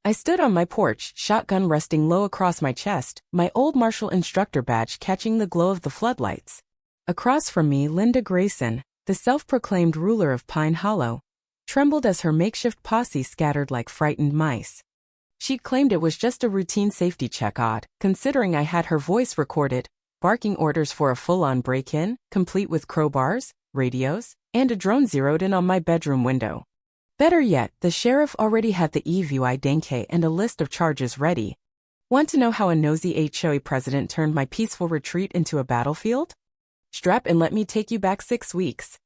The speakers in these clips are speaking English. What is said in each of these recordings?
I stood on my porch, shotgun resting low across my chest, my old martial instructor badge catching the glow of the floodlights. Across from me, Linda Grayson, the self-proclaimed ruler of Pine Hollow, trembled as her makeshift posse scattered like frightened mice. She'd claimed it was just a routine safety check, odd, considering I had her voice recorded, barking orders for a full-on break-in, complete with crowbars, radios, and a drone zeroed in on my bedroom window. Better yet, the sheriff already had the EVI Denke and a list of charges ready. Want to know how a nosy HOA president turned my peaceful retreat into a battlefield? Strap and let me take you back 6 weeks.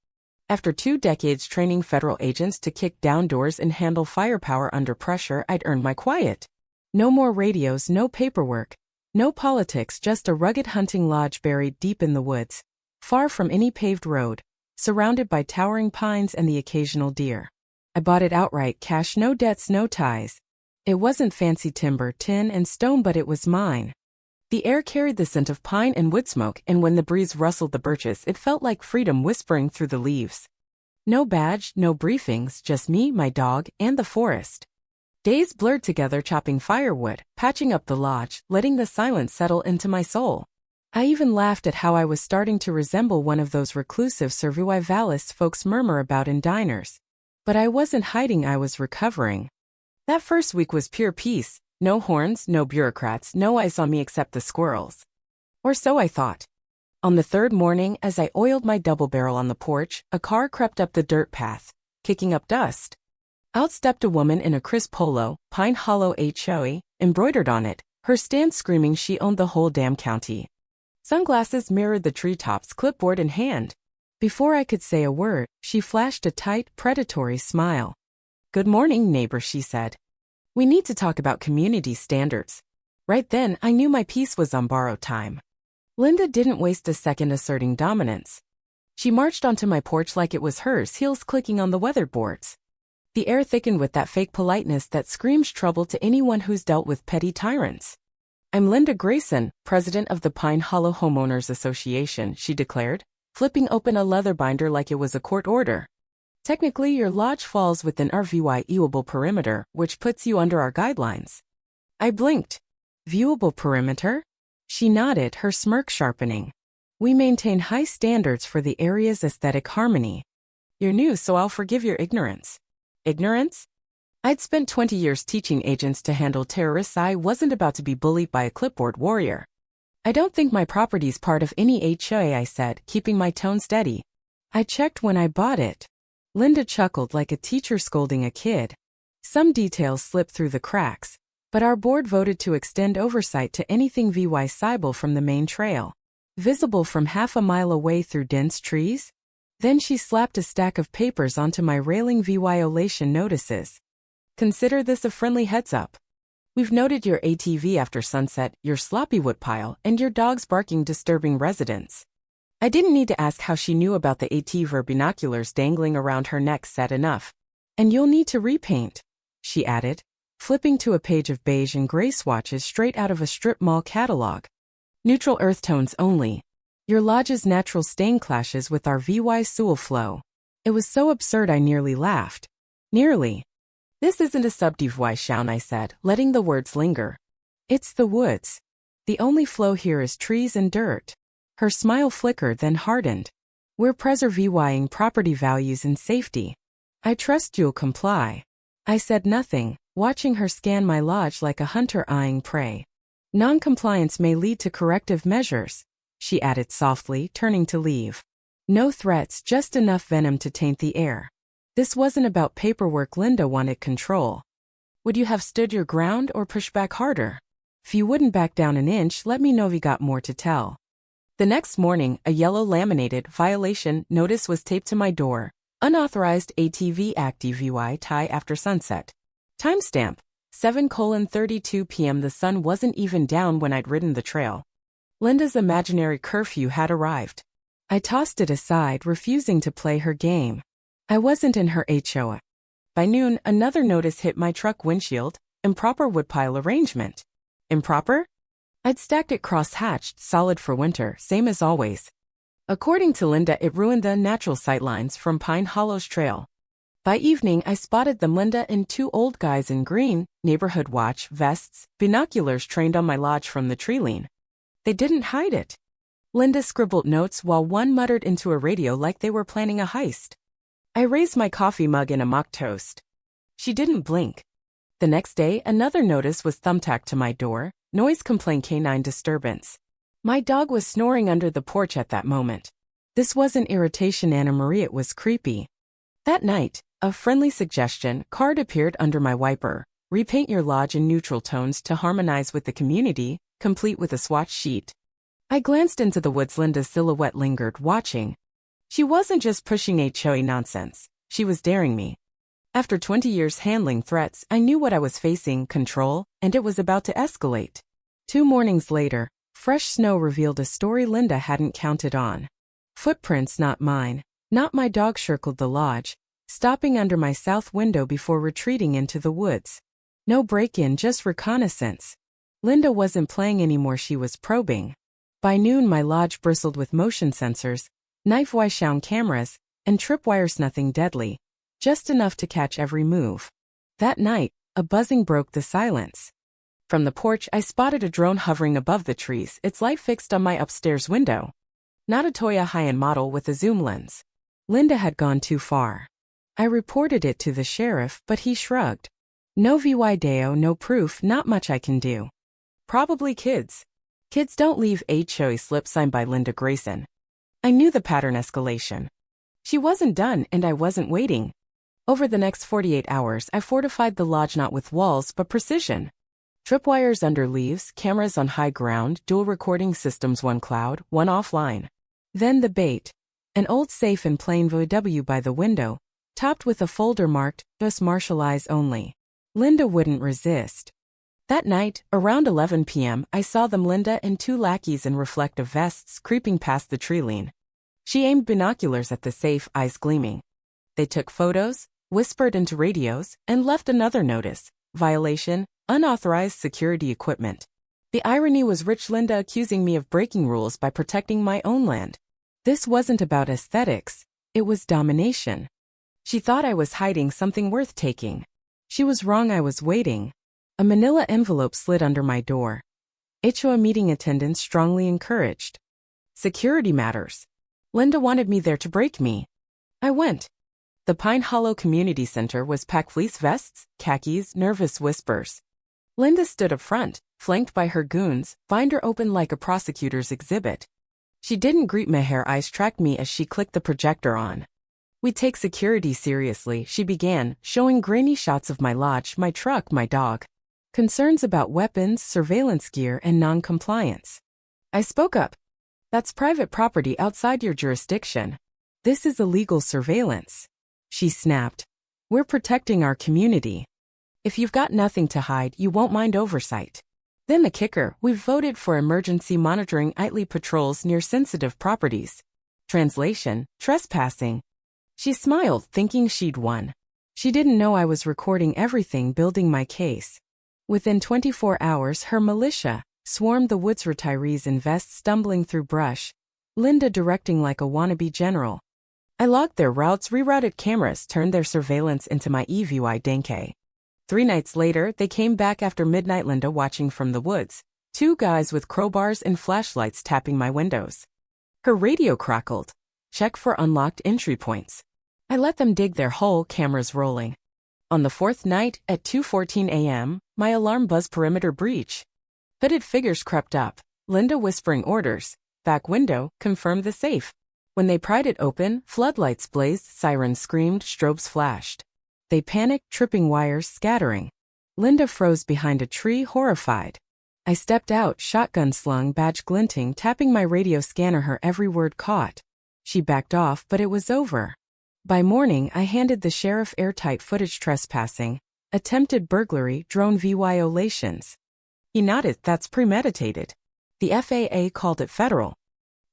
After 2 decades training federal agents to kick down doors and handle firepower under pressure, I'd earned my quiet. No more radios, no paperwork, no politics, just a rugged hunting lodge buried deep in the woods, far from any paved road, surrounded by towering pines and the occasional deer. I bought it outright, cash, no debts, no ties. It wasn't fancy timber, tin and stone, but it was mine. The air carried the scent of pine and wood smoke, and when the breeze rustled the birches, it felt like freedom whispering through the leaves. No badge, no briefings, just me, my dog, and the forest. Days blurred together, chopping firewood, patching up the lodge, letting the silence settle into my soul. I even laughed at how I was starting to resemble one of those reclusive survivalists folks murmur about in diners. But I wasn't hiding, I was recovering. That first week was pure peace, no horns, no bureaucrats, no eyes on me except the squirrels. Or so I thought. On the 3rd morning, as I oiled my double barrel on the porch, a car crept up the dirt path, kicking up dust. Out stepped a woman in a crisp polo, Pine Hollow HOA, embroidered on it, her stand screaming she owned the whole damn county. Sunglasses mirrored the treetops, clipboard in hand. Before I could say a word, she flashed a tight, predatory smile. "Good morning, neighbor," she said. "We need to talk about community standards." Right then, I knew my piece was on borrowed time. Linda didn't waste a second asserting dominance. She marched onto my porch like it was hers, heels clicking on the weatherboards. The air thickened with that fake politeness that screams trouble to anyone who's dealt with petty tyrants. "I'm Linda Grayson, president of the Pine Hollow Homeowners Association," she declared, flipping open a leather binder like it was a court order. "Technically, your lodge falls within our viewable perimeter, which puts you under our guidelines." I blinked. "Viewable perimeter?" She nodded, her smirk sharpening. "We maintain high standards for the area's aesthetic harmony." "You're new, so I'll forgive your ignorance." Ignorance? I'd spent 20 years teaching agents to handle terrorists. I wasn't about to be bullied by a clipboard warrior. "I don't think my property's part of any HOA," I said, keeping my tone steady. "I checked when I bought it." Linda chuckled like a teacher scolding a kid. "Some details slipped through the cracks, but our board voted to extend oversight to anything visible from the main trail. Visible from half a mile away through dense trees?" Then she slapped a stack of papers onto my railing. Violation notices. "Consider this a friendly heads-up. We've noted your ATV after sunset, your sloppy woodpile, and your dog's barking disturbing residents." I didn't need to ask how she knew about the ATV binoculars dangling around her neck. "Said enough. And you'll need to repaint," she added, flipping to a page of beige and gray swatches straight out of a strip mall catalog. "Neutral earth tones only. Your lodge's natural stain clashes with our sewer flow." It was so absurd I nearly laughed. Nearly. "This isn't a subdivision," I said, letting the words linger. "It's the woods. The only flow here is trees and dirt." Her smile flickered, then hardened. "We're preserving property values and safety. I trust you'll comply." I said nothing, watching her scan my lodge like a hunter eyeing prey. "Non-compliance may lead to corrective measures," she added softly, turning to leave. No threats, just enough venom to taint the air. This wasn't about paperwork. Linda wanted control. "Would you have stood your ground or pushed back harder? If you wouldn't back down an inch, let me know if you got more to tell." The next morning, a yellow laminated violation notice was taped to my door. "Unauthorized ATV active tie after sunset." Timestamp: 7:32 p.m. The sun wasn't even down when I'd ridden the trail. Linda's imaginary curfew had arrived. I tossed it aside, refusing to play her game. I wasn't in her HOA. By noon, another notice hit my truck windshield: improper woodpile arrangement. Improper? I'd stacked it cross-hatched, solid for winter, same as always. According to Linda, it ruined the natural sightlines from Pine Hollow's trail. By evening, I spotted them, Linda and two old guys in green, neighborhood watch vests, binoculars trained on my lodge from the tree lean. They didn't hide it. Linda scribbled notes while one muttered into a radio like they were planning a heist. I raised my coffee mug in a mock toast. She didn't blink. The next day, another notice was thumbtacked to my door: noise complaint, canine disturbance. My dog was snoring under the porch at that moment. This wasn't irritation, Anna Marie, it was creepy. That night, a friendly suggestion card appeared under my wiper: repaint your lodge in neutral tones to harmonize with the community, complete with a swatch sheet. I glanced into the woods. Linda's silhouette lingered, watching. She wasn't just pushing HOA nonsense, she was daring me. After 20 years handling threats, I knew what I was facing: control, and it was about to escalate. 2 mornings later, fresh snow revealed a story Linda hadn't counted on. Footprints, not mine, not my dog, circled the lodge, stopping under my south window before retreating into the woods. No break-in, just reconnaissance. Linda wasn't playing anymore, she was probing. By noon, my lodge bristled with motion sensors, knife-wise sound cameras, and tripwires. Nothing deadly, just enough to catch every move. That night, a buzzing broke the silence. From the porch, I spotted a drone hovering above the trees, its light fixed on my upstairs window. Not a Toya high-end model with a zoom lens. Linda had gone too far. I reported it to the sheriff, but he shrugged. No video, no proof, not much I can do. Probably kids. Kids don't leave HOA slip, signed by Linda Grayson. I knew the pattern: escalation. She wasn't done, and I wasn't waiting. Over the next 48 hours, I fortified the lodge not with walls but precision. Tripwires under leaves, cameras on high ground, dual recording systems, one cloud, one offline. Then the bait. An old safe in plain VW by the window, topped with a folder marked, "US Marshal Eyes Only." Linda wouldn't resist. That night, around 11 p.m., I saw them, Linda and 2 lackeys in reflective vests, creeping past the tree lean. She aimed binoculars at the safe, eyes gleaming. They took photos, whispered into radios, and left another notice: violation, unauthorized security equipment. The irony was rich: Linda accusing me of breaking rules by protecting my own land. This wasn't about aesthetics, it was domination. She thought I was hiding something worth taking. She was wrong, I was waiting. A manila envelope slid under my door. HOA meeting attendance strongly encouraged. Security matters. Linda wanted me there to break me. I went. The Pine Hollow Community Center was packed: fleece vests, khakis, nervous whispers. Linda stood up front, flanked by her goons, binder open like a prosecutor's exhibit. She didn't greet me, her eyes tracked me as she clicked the projector on. "We take security seriously," she began, showing grainy shots of my lodge, my truck, my dog. Concerns about weapons, surveillance gear, and non-compliance. I spoke up. "That's private property outside your jurisdiction. This is illegal surveillance." She snapped. "We're protecting our community. If you've got nothing to hide, you won't mind oversight." Then the kicker: we've voted for emergency monitoring nightly patrols near sensitive properties. Translation: trespassing. She smiled, thinking she'd won. She didn't know I was recording everything, building my case. Within 24 hours, her militia swarmed the woods, retirees in vests stumbling through brush, Linda directing like a wannabe general. I logged their routes, rerouted cameras, turned their surveillance into my EVI denke. 3 nights later, they came back after midnight, Linda watching from the woods, 2 guys with crowbars and flashlights tapping my windows. Her radio crackled. "Check for unlocked entry points." I let them dig their hole, cameras rolling. On the 4th night, at 2:14 a.m., my alarm buzzed: perimeter breach. Hooded figures crept up, Linda whispering orders. Back window, confirmed the safe. When they pried it open, floodlights blazed, sirens screamed, strobes flashed. They panicked, tripping wires, scattering. Linda froze behind a tree, horrified. I stepped out, shotgun slung, badge glinting, tapping my radio scanner, her every word caught. She backed off, but it was over. By morning, I handed the sheriff airtight footage: trespassing, attempted burglary, drone violations. He nodded. "That's premeditated. The FAA called it federal."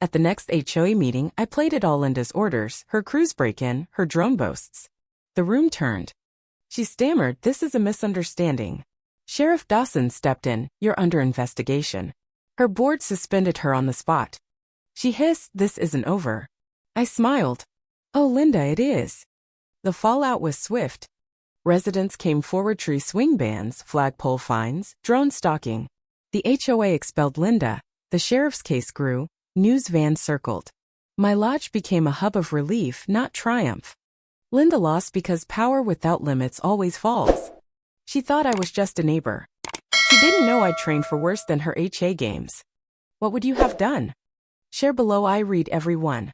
At the next HOA meeting, I played it all: Linda's orders, her cruise break-in, her drone boasts. The room turned. She stammered, "This is a misunderstanding." Sheriff Dawson stepped in. "You're under investigation." Her board suspended her on the spot. She hissed, "This isn't over." I smiled. "Oh, Linda, it is." The fallout was swift. Residents came forward, tree swing bans, flagpole fines, drone stalking. The HOA expelled Linda, the sheriff's case grew, news vans circled. My lodge became a hub of relief, not triumph. Linda lost because power without limits always falls. She thought I was just a neighbor. She didn't know I'd trained for worse than her HA games. What would you have done? Share below. I read every one.